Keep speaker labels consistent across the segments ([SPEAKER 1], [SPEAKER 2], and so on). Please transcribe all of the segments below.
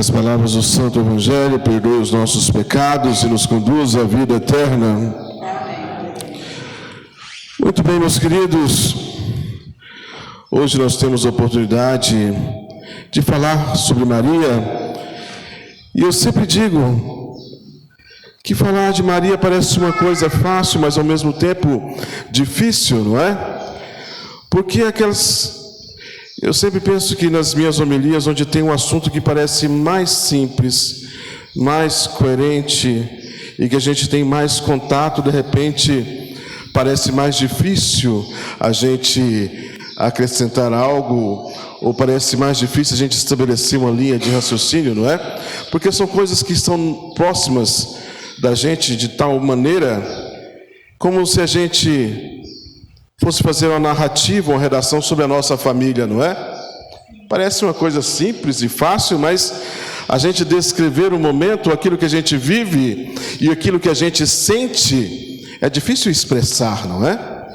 [SPEAKER 1] as palavras do Santo Evangelho perdoe os nossos pecados e nos conduz à vida eterna. Muito bem, meus queridos, hoje nós temos a oportunidade de falar sobre Maria, e eu sempre digo que falar de Maria parece uma coisa fácil, mas ao mesmo tempo difícil, não é? Porque eu sempre penso que nas minhas homilias, onde tem um assunto que parece mais simples, mais coerente, e que a gente tem mais contato, de repente parece mais difícil a gente acrescentar algo, ou parece mais difícil a gente estabelecer uma linha de raciocínio, não é? Porque são coisas que estão próximas da gente de tal maneira, como se a gente fosse fazer uma narrativa, uma redação sobre a nossa família, não é? Parece uma coisa simples e fácil, mas a gente descrever o momento, aquilo que a gente vive e aquilo que a gente sente, é difícil expressar, não é?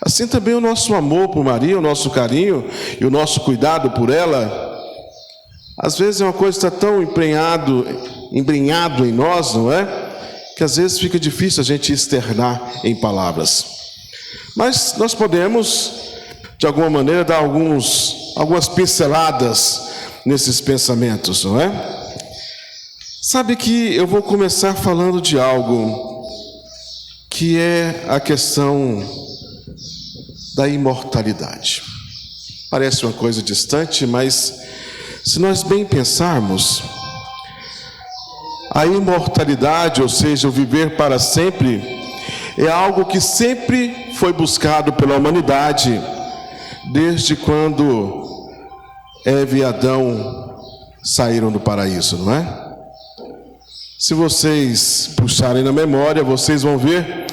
[SPEAKER 1] Assim também o nosso amor por Maria, o nosso carinho e o nosso cuidado por ela, às vezes é uma coisa que está tão embrenhado em nós, não é? Que às vezes fica difícil a gente externar em palavras. Mas nós podemos, de alguma maneira, dar algumas pinceladas nesses pensamentos, não é? Sabe que eu vou começar falando de algo que é a questão da imortalidade. Parece uma coisa distante, mas se nós bem pensarmos, a imortalidade, ou seja, o viver para sempre, é algo que sempre foi buscado pela humanidade, desde quando Eva e Adão saíram do paraíso, não é? Se vocês puxarem na memória, vocês vão ver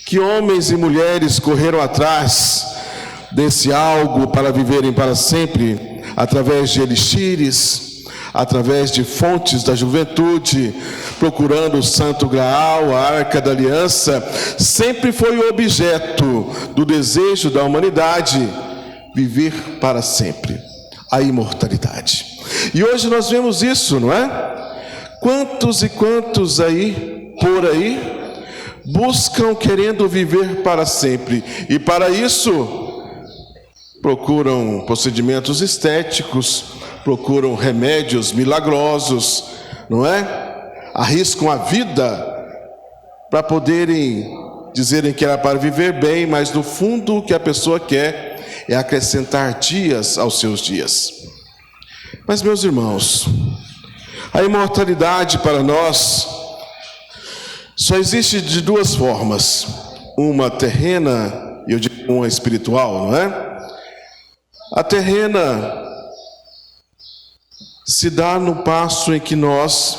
[SPEAKER 1] que homens e mulheres correram atrás desse algo para viverem para sempre, através de elixires, através de fontes da juventude, procurando o Santo Graal, a Arca da Aliança. Sempre foi o objeto do desejo da humanidade viver para sempre, a imortalidade. E hoje nós vemos isso, não é? Quantos e quantos aí, por aí, buscam querendo viver para sempre, e para isso procuram procedimentos estéticos, procuram remédios milagrosos, não é? Arriscam a vida para poderem dizerem que era para viver bem, mas no fundo o que a pessoa quer é acrescentar dias aos seus dias. Mas, meus irmãos, a imortalidade para nós só existe de duas formas, uma terrena e eu digo uma espiritual, não é? A terrena se dá no passo em que nós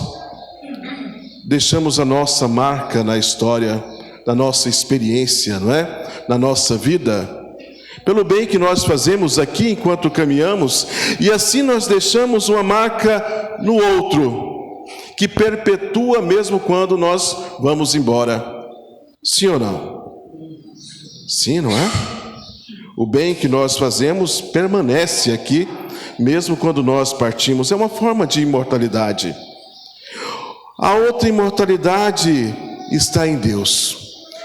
[SPEAKER 1] deixamos a nossa marca na história, na nossa experiência, não é? Na nossa vida, pelo bem que nós fazemos aqui enquanto caminhamos, e assim nós deixamos uma marca no outro, que perpetua mesmo quando nós vamos embora. Sim ou não? Sim, não é? O bem que nós fazemos permanece aqui, mesmo quando nós partimos. É uma forma de imortalidade. A outra imortalidade está em Deus,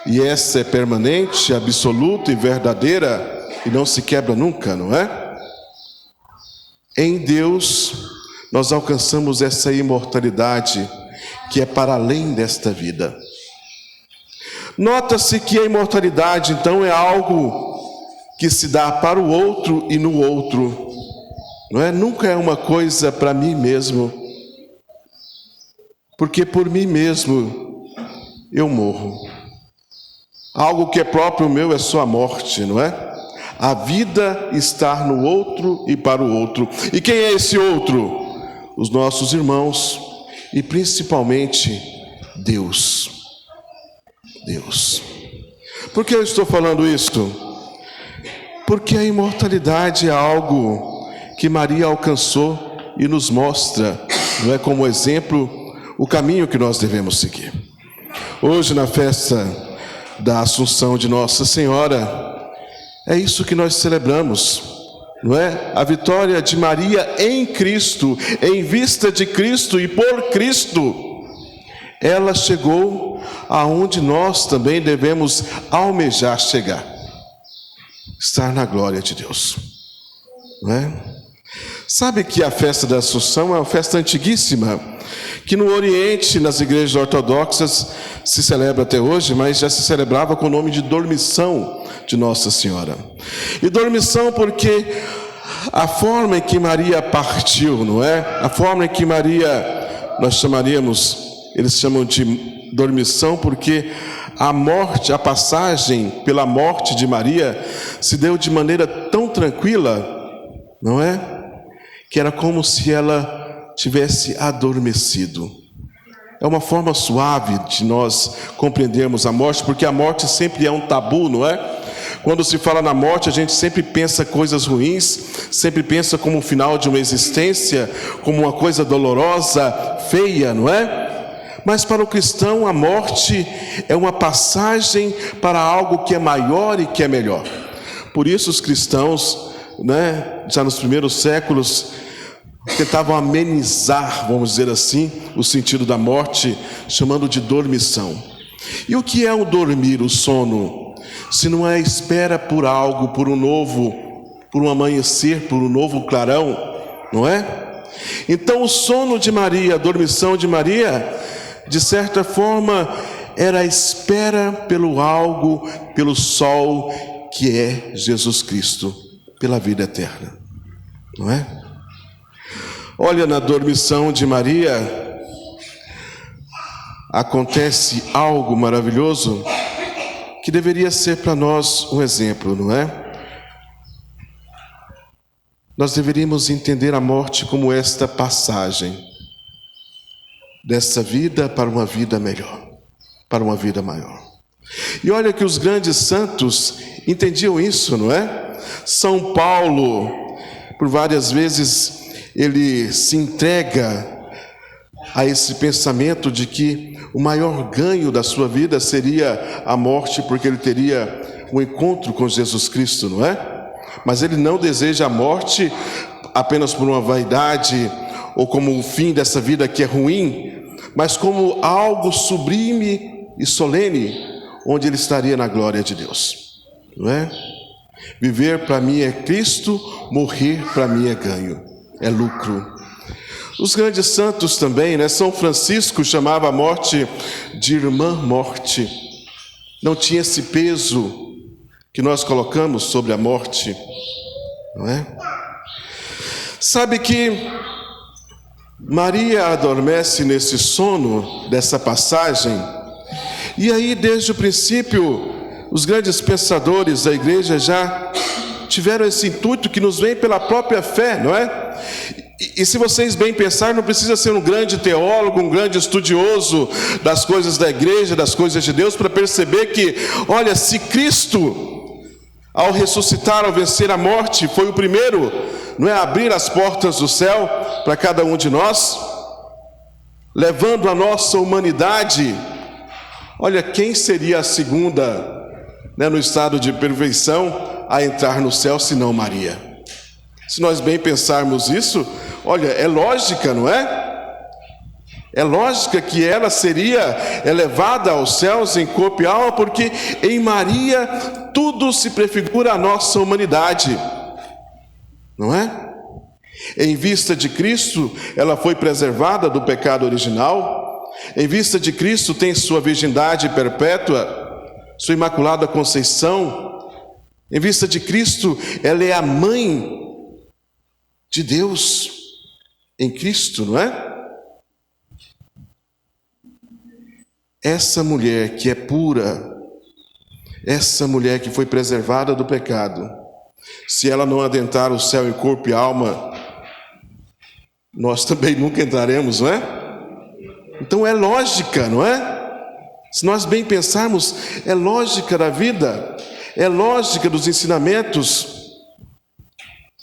[SPEAKER 1] e essa é permanente, absoluta e verdadeira, e não se quebra nunca, não é? Em Deus nós alcançamos essa imortalidade que é para além desta vida. Nota-se que a imortalidade então é algo que se dá para o outro e no outro, não é? Nunca é uma coisa para mim mesmo, porque por mim mesmo eu morro. Algo que é próprio meu é só a morte, não é? A vida está no outro e para o outro. E quem é esse outro? Os nossos irmãos e principalmente Deus. Deus. Por que eu estou falando isso? Porque a imortalidade é algo que Maria alcançou e nos mostra, não é, como exemplo, o caminho que nós devemos seguir. Hoje, na festa da Assunção de Nossa Senhora, é isso que nós celebramos, não é? A vitória de Maria em Cristo, em vista de Cristo e por Cristo, ela chegou aonde nós também devemos almejar chegar, estar na glória de Deus, não é? Sabe que a festa da Assunção é uma festa antiguíssima, que no Oriente, nas igrejas ortodoxas, se celebra até hoje, mas já se celebrava com o nome de Dormição de Nossa Senhora. E dormição porque a forma em que Maria partiu, não é? A forma em que Maria, nós chamaríamos, eles chamam de dormição porque a morte, a passagem pela morte de Maria se deu de maneira tão tranquila, não é? Que era como se ela tivesse adormecido. É uma forma suave de nós compreendermos a morte, porque a morte sempre é um tabu, não é? Quando se fala na morte, a gente sempre pensa coisas ruins, sempre pensa como o final de uma existência, como uma coisa dolorosa, feia, não é? Mas para o cristão, a morte é uma passagem para algo que é maior e que é melhor. Por isso os cristãos, né, já nos primeiros séculos, tentavam amenizar, vamos dizer assim, o sentido da morte, chamando de dormição. E o que é o dormir, o sono? Se não é a espera por algo, por um novo, por um amanhecer, por um novo clarão, não é? Então o sono de Maria, a dormição de Maria, de certa forma, era a espera pelo algo, pelo sol, que é Jesus Cristo, pela vida eterna, não é? Olha, na dormição de Maria, acontece algo maravilhoso, que deveria ser para nós um exemplo, não é? Nós deveríamos entender a morte como esta passagem, dessa vida para uma vida melhor, para uma vida maior. E olha que os grandes santos entendiam isso, não é? São Paulo, por várias vezes, ele se entrega a esse pensamento de que o maior ganho da sua vida seria a morte, porque ele teria um encontro com Jesus Cristo, não é? Mas ele não deseja a morte apenas por uma vaidade, ou como o fim dessa vida que é ruim, mas como algo sublime e solene, onde ele estaria na glória de Deus, não é? Viver para mim é Cristo, morrer para mim é ganho, é lucro. Os grandes santos também, né? São Francisco chamava a morte de irmã morte. Não tinha esse peso que nós colocamos sobre a morte, não é? Sabe que Maria adormece nesse sono dessa passagem, e aí desde o princípio os grandes pensadores da igreja já tiveram esse intuito que nos vem pela própria fé, não é? E se vocês bem pensarem, não precisa ser um grande teólogo, um grande estudioso das coisas da igreja, das coisas de Deus, para perceber que, olha, se Cristo, ao ressuscitar, ao vencer a morte, foi o primeiro, não é, a abrir as portas do céu para cada um de nós, levando a nossa humanidade, olha, quem seria a segunda, né, no estado de perfeição, a entrar no céu, senão Maria? Se nós bem pensarmos isso, olha, é lógica, não é? É lógica que ela seria elevada aos céus em corpo e alma, porque em Maria tudo se prefigura a nossa humanidade, não é? Em vista de Cristo, ela foi preservada do pecado original. Em vista de Cristo, tem sua virgindade perpétua, sua imaculada conceição. Em vista de Cristo, ela é a mãe de Deus em Cristo, não é? Essa mulher que é pura, essa mulher que foi preservada do pecado, se ela não adentrar o céu em corpo e alma, nós também nunca entraremos, não é? Então é lógica, não é? Se nós bem pensarmos, é lógica da vida, é lógica dos ensinamentos.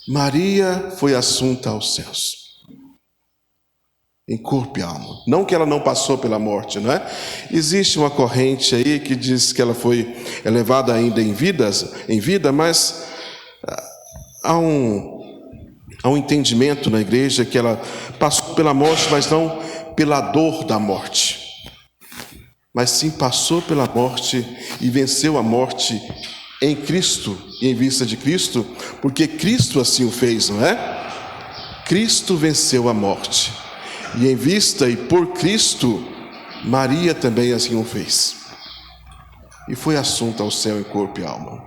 [SPEAKER 1] Maria foi assunta aos céus, em corpo e alma. Não que ela não passou pela morte, não é? Existe uma corrente aí que diz que ela foi elevada ainda em vida, mas há um Há um entendimento na igreja que ela passou pela morte, mas não pela dor da morte, mas sim passou pela morte e venceu a morte em Cristo e em vista de Cristo, porque Cristo assim o fez, não é? Cristo venceu a morte e em vista e por Cristo, Maria também assim o fez e foi assunta ao céu em corpo e alma.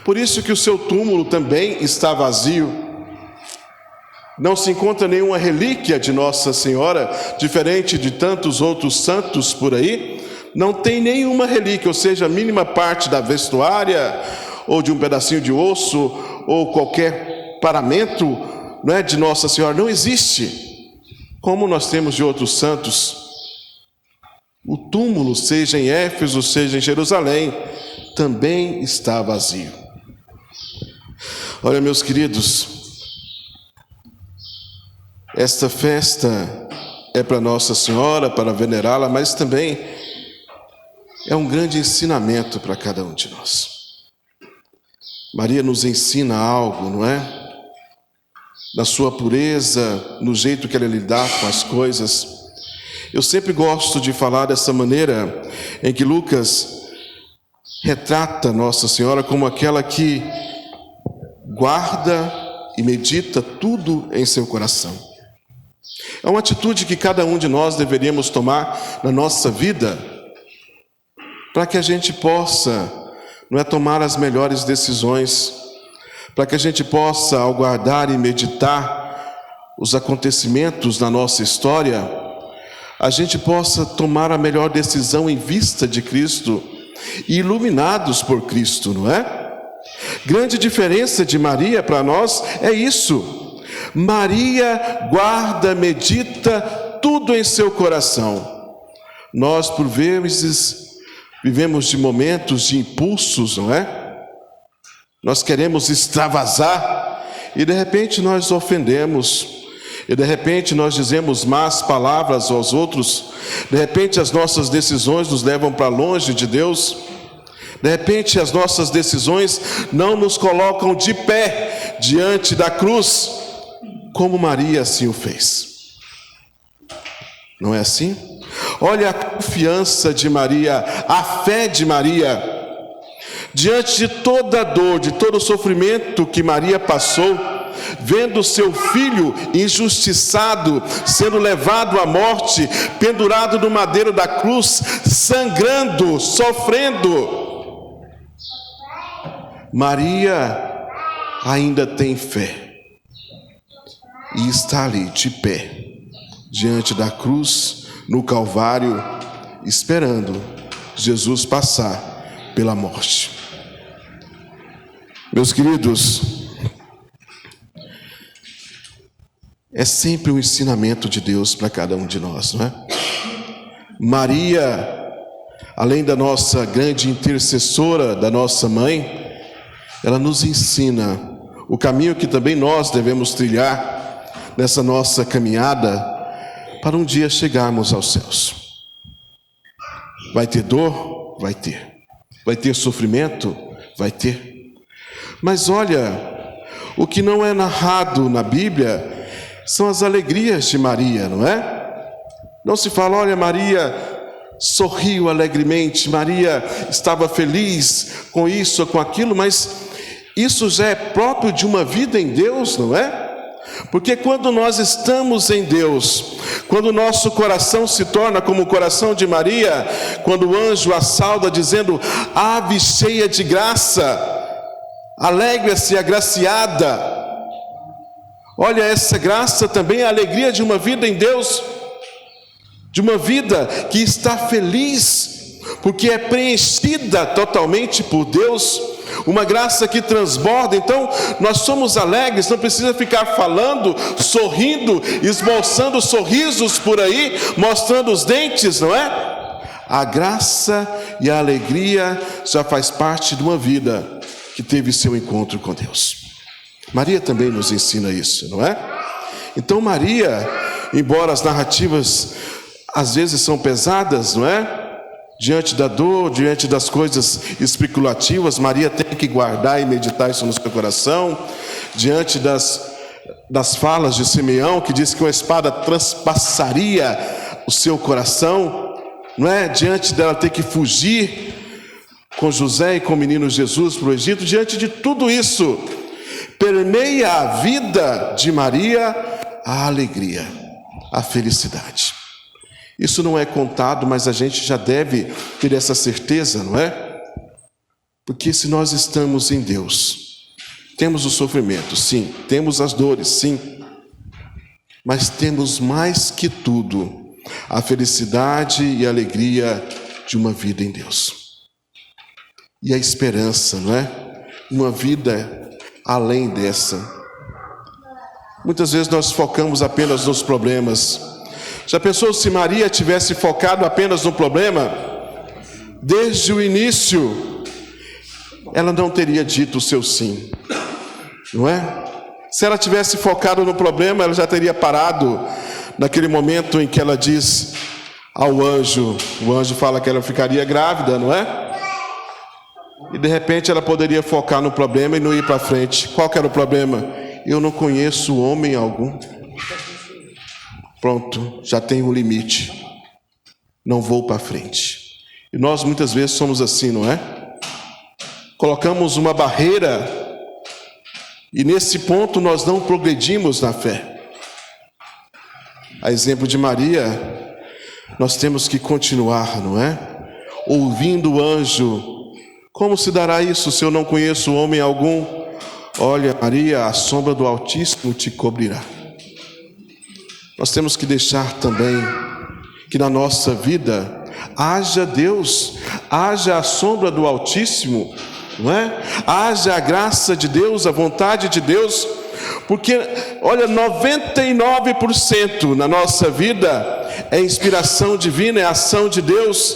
[SPEAKER 1] Por isso que o seu túmulo também está vazio. Não se encontra nenhuma relíquia de Nossa Senhora, diferente de tantos outros santos por aí. Não tem nenhuma relíquia, ou seja, a mínima parte da vestuária, ou de um pedacinho de osso, ou qualquer paramento, não é, de Nossa Senhora. Não existe, como nós temos de outros santos. O túmulo, seja em Éfeso, seja em Jerusalém, também está vazio. Olha, meus queridos, esta festa é para Nossa Senhora, para venerá-la, mas também é um grande ensinamento para cada um de nós. Maria nos ensina algo, não é? Na sua pureza, no jeito que ela lidar com as coisas. Eu sempre gosto de falar dessa maneira em que Lucas retrata Nossa Senhora como aquela que guarda e medita tudo em seu coração. É uma atitude que cada um de nós deveríamos tomar na nossa vida, para que a gente possa, não é, tomar as melhores decisões, para que a gente possa, ao guardar e meditar os acontecimentos da nossa história, a gente possa tomar a melhor decisão em vista de Cristo e iluminados por Cristo, não é? Grande diferença de Maria para nós é isso. Maria guarda, medita tudo em seu coração. Nós, por vezes, vivemos de momentos de impulsos, não é? Nós queremos extravasar e de repente nós ofendemos. E de repente nós dizemos más palavras aos outros. De repente as nossas decisões nos levam para longe de Deus. De repente as nossas decisões não nos colocam de pé diante da cruz, como Maria assim o fez. Não é assim? Olha a confiança de Maria, a fé de Maria. Diante de toda a dor, de todo o sofrimento que Maria passou, vendo seu filho injustiçado, sendo levado à morte, pendurado no madeiro da cruz, sangrando, sofrendo, Maria ainda tem fé e está ali de pé, diante da cruz, no Calvário, esperando Jesus passar pela morte. Meus queridos, é sempre um ensinamento de Deus para cada um de nós, não é? Maria, além da nossa grande intercessora, da nossa mãe, ela nos ensina o caminho que também nós devemos trilhar nessa nossa caminhada para um dia chegarmos aos céus. Vai ter dor? Vai ter. Vai ter sofrimento? Vai ter. Mas olha, o que não é narrado na Bíblia são as alegrias de Maria, não é? Não se fala, olha, Maria sorriu alegremente, Maria estava feliz com isso ou com aquilo, mas isso já é próprio de uma vida em Deus, não é? Porque quando nós estamos em Deus, quando o nosso coração se torna como o coração de Maria, quando o anjo a sauda dizendo, ave cheia de graça, alegra-se agraciada. Olha, essa graça também é a alegria de uma vida em Deus, de uma vida que está feliz, porque é preenchida totalmente por Deus, uma graça que transborda. Então nós somos alegres, não precisa ficar falando, sorrindo, esboçando sorrisos por aí, mostrando os dentes, não é? A graça e a alegria já faz parte de uma vida que teve seu encontro com Deus. Maria também nos ensina isso, não é? Então Maria, embora as narrativas às vezes são pesadas, não é? Diante da dor, diante das coisas especulativas, Maria tem que guardar e meditar isso no seu coração. Diante das das falas de Simeão, que diz que uma espada transpassaria o seu coração, não é? Diante dela ter que fugir com José e com o menino Jesus para o Egito, diante de tudo isso, permeia a vida de Maria a alegria, a felicidade. Isso não é contado, mas a gente já deve ter essa certeza, não é? Porque se nós estamos em Deus, temos o sofrimento, sim, temos as dores, sim, mas temos mais que tudo a felicidade e a alegria de uma vida em Deus. E a esperança, não é? Uma vida além dessa. Muitas vezes nós focamos apenas nos problemas. Já pensou se Maria tivesse focado apenas no problema? Desde o início, ela não teria dito o seu sim, não é? Se ela tivesse focado no problema, ela já teria parado naquele momento em que ela diz ao anjo, o anjo fala que ela ficaria grávida, não é? E de repente ela poderia focar no problema e não ir para frente. Qual que era o problema? Eu não conheço homem algum. Pronto, já tem um limite. Não vou para frente. E nós muitas vezes somos assim, não é? Colocamos uma barreira e nesse ponto nós não progredimos na fé. A exemplo de Maria, nós temos que continuar, não é? Ouvindo o anjo. Como se dará isso se eu não conheço homem algum? Olha, Maria, a sombra do Altíssimo te cobrirá. Nós temos que deixar também que na nossa vida haja Deus, haja a sombra do Altíssimo, não é? Haja a graça de Deus, a vontade de Deus, porque, olha, 99% na nossa vida é inspiração divina, é ação de Deus,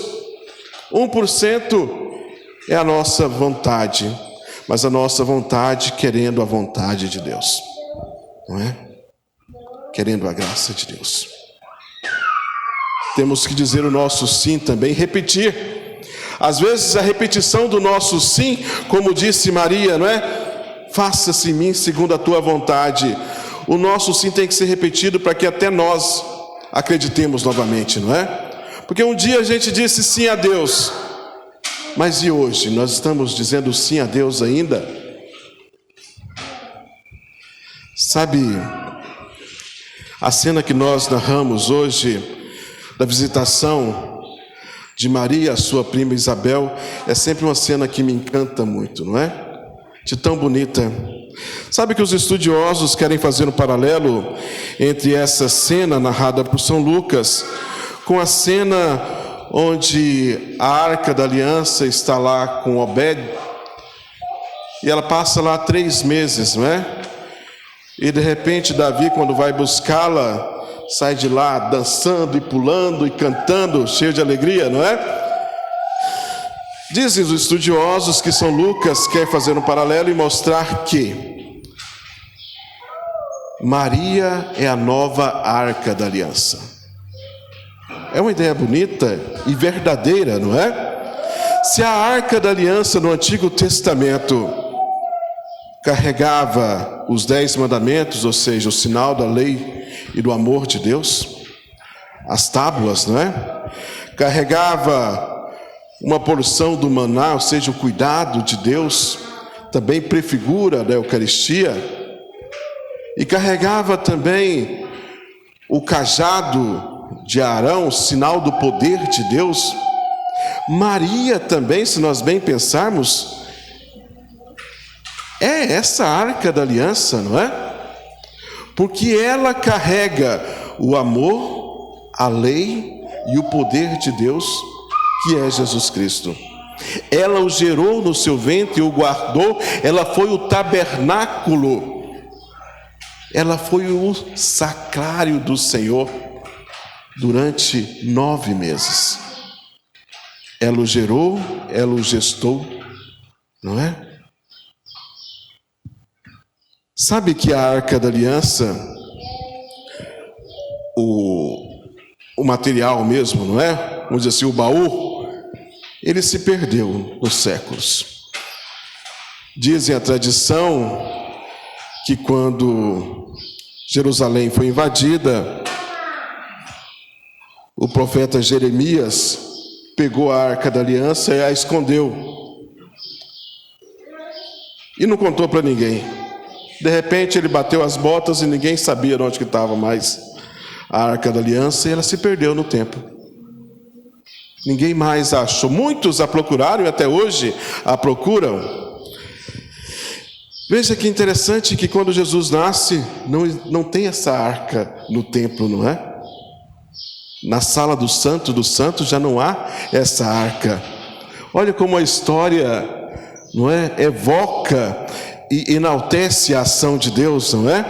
[SPEAKER 1] 1% é a nossa vontade, mas a nossa vontade querendo a vontade de Deus, não é? Querendo a graça de Deus. Temos que dizer o nosso sim também, repetir. Às vezes a repetição do nosso sim, como disse Maria, não é? Faça-se em mim segundo a tua vontade. O nosso sim tem que ser repetido para que até nós acreditemos novamente, não é? Porque um dia a gente disse sim a Deus, mas e hoje? Nós estamos dizendo sim a Deus ainda? Sabe, a cena que nós narramos hoje, da visitação de Maria, a sua prima Isabel, é sempre uma cena que me encanta muito, não é? De tão bonita. Sabe que os estudiosos querem fazer um paralelo entre essa cena narrada por São Lucas com a cena onde a Arca da Aliança está lá com Obed, e ela passa lá 3 meses, não é? E de repente Davi, quando vai buscá-la, sai de lá dançando e pulando e cantando, cheio de alegria, não é? Dizem os estudiosos que São Lucas quer fazer um paralelo e mostrar que Maria é a nova Arca da Aliança. É uma ideia bonita e verdadeira, não é? Se a Arca da Aliança no Antigo Testamento carregava os 10 mandamentos, ou seja, o sinal da lei e do amor de Deus, as tábuas, não é? Carregava uma porção do maná, ou seja, o cuidado de Deus, também prefigura da Eucaristia, e carregava também o cajado de Arão, sinal do poder de Deus. Maria também, se nós bem pensarmos, é essa Arca da Aliança, não é? Porque ela carrega o amor, a lei e o poder de Deus, que é Jesus Cristo. Ela o gerou no seu ventre e o guardou. Ela foi o tabernáculo, ela foi o sacrário do Senhor durante 9 meses. Ela o gerou, ela o gestou, não é? Sabe que a Arca da Aliança, o material mesmo, não é? Vamos dizer assim, o baú, ele se perdeu nos séculos. Dizem a tradição que quando Jerusalém foi invadida, o profeta Jeremias pegou a Arca da Aliança e a escondeu. E não contou para ninguém. De repente ele bateu as botas e ninguém sabia onde que estava mais a Arca da Aliança e ela se perdeu no templo. Ninguém mais a achou. Muitos a procuraram e até hoje a procuram. Veja que interessante que quando Jesus nasce, não tem essa arca no templo, não é? Na sala do santo já não há essa arca. Olha como a história, não é, evoca e enaltece a ação de Deus, não é?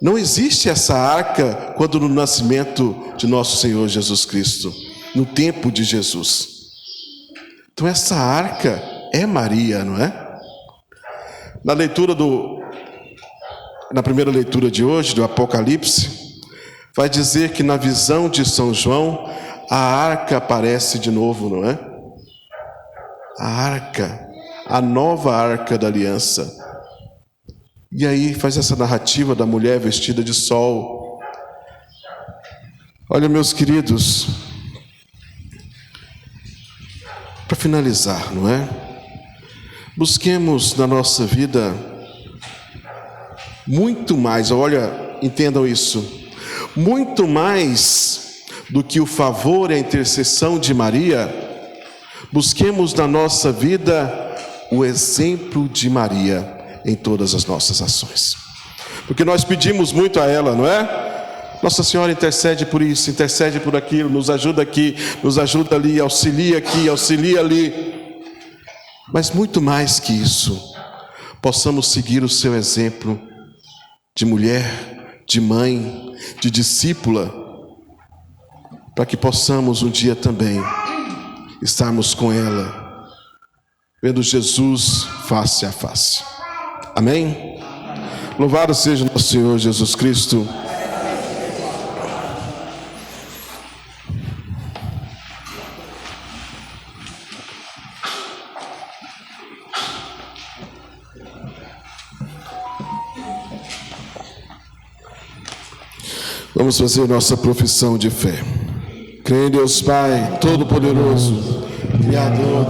[SPEAKER 1] Não existe essa arca quando no nascimento de nosso Senhor Jesus Cristo, no tempo de Jesus. Então essa arca é Maria, não é? Na primeira leitura de hoje, do Apocalipse, vai dizer que na visão de São João, a arca aparece de novo, não é? A arca, a nova arca da aliança. E aí faz essa narrativa da mulher vestida de sol. Olha, meus queridos, para finalizar, não é? Busquemos na nossa vida muito mais, olha, entendam isso, muito mais do que o favor e a intercessão de Maria, busquemos na nossa vida o exemplo de Maria em todas as nossas ações. Porque nós pedimos muito a ela, não é? Nossa Senhora intercede por isso, intercede por aquilo, nos ajuda aqui, nos ajuda ali, auxilia aqui, auxilia ali. Mas muito mais que isso, possamos seguir o seu exemplo de mulher, de mãe, de discípula, para que possamos um dia também estarmos com ela, vendo Jesus face a face. Amém? Louvado seja nosso Senhor Jesus Cristo. Vamos fazer nossa profissão de fé. Creio em Deus Pai Todo-Poderoso, Criador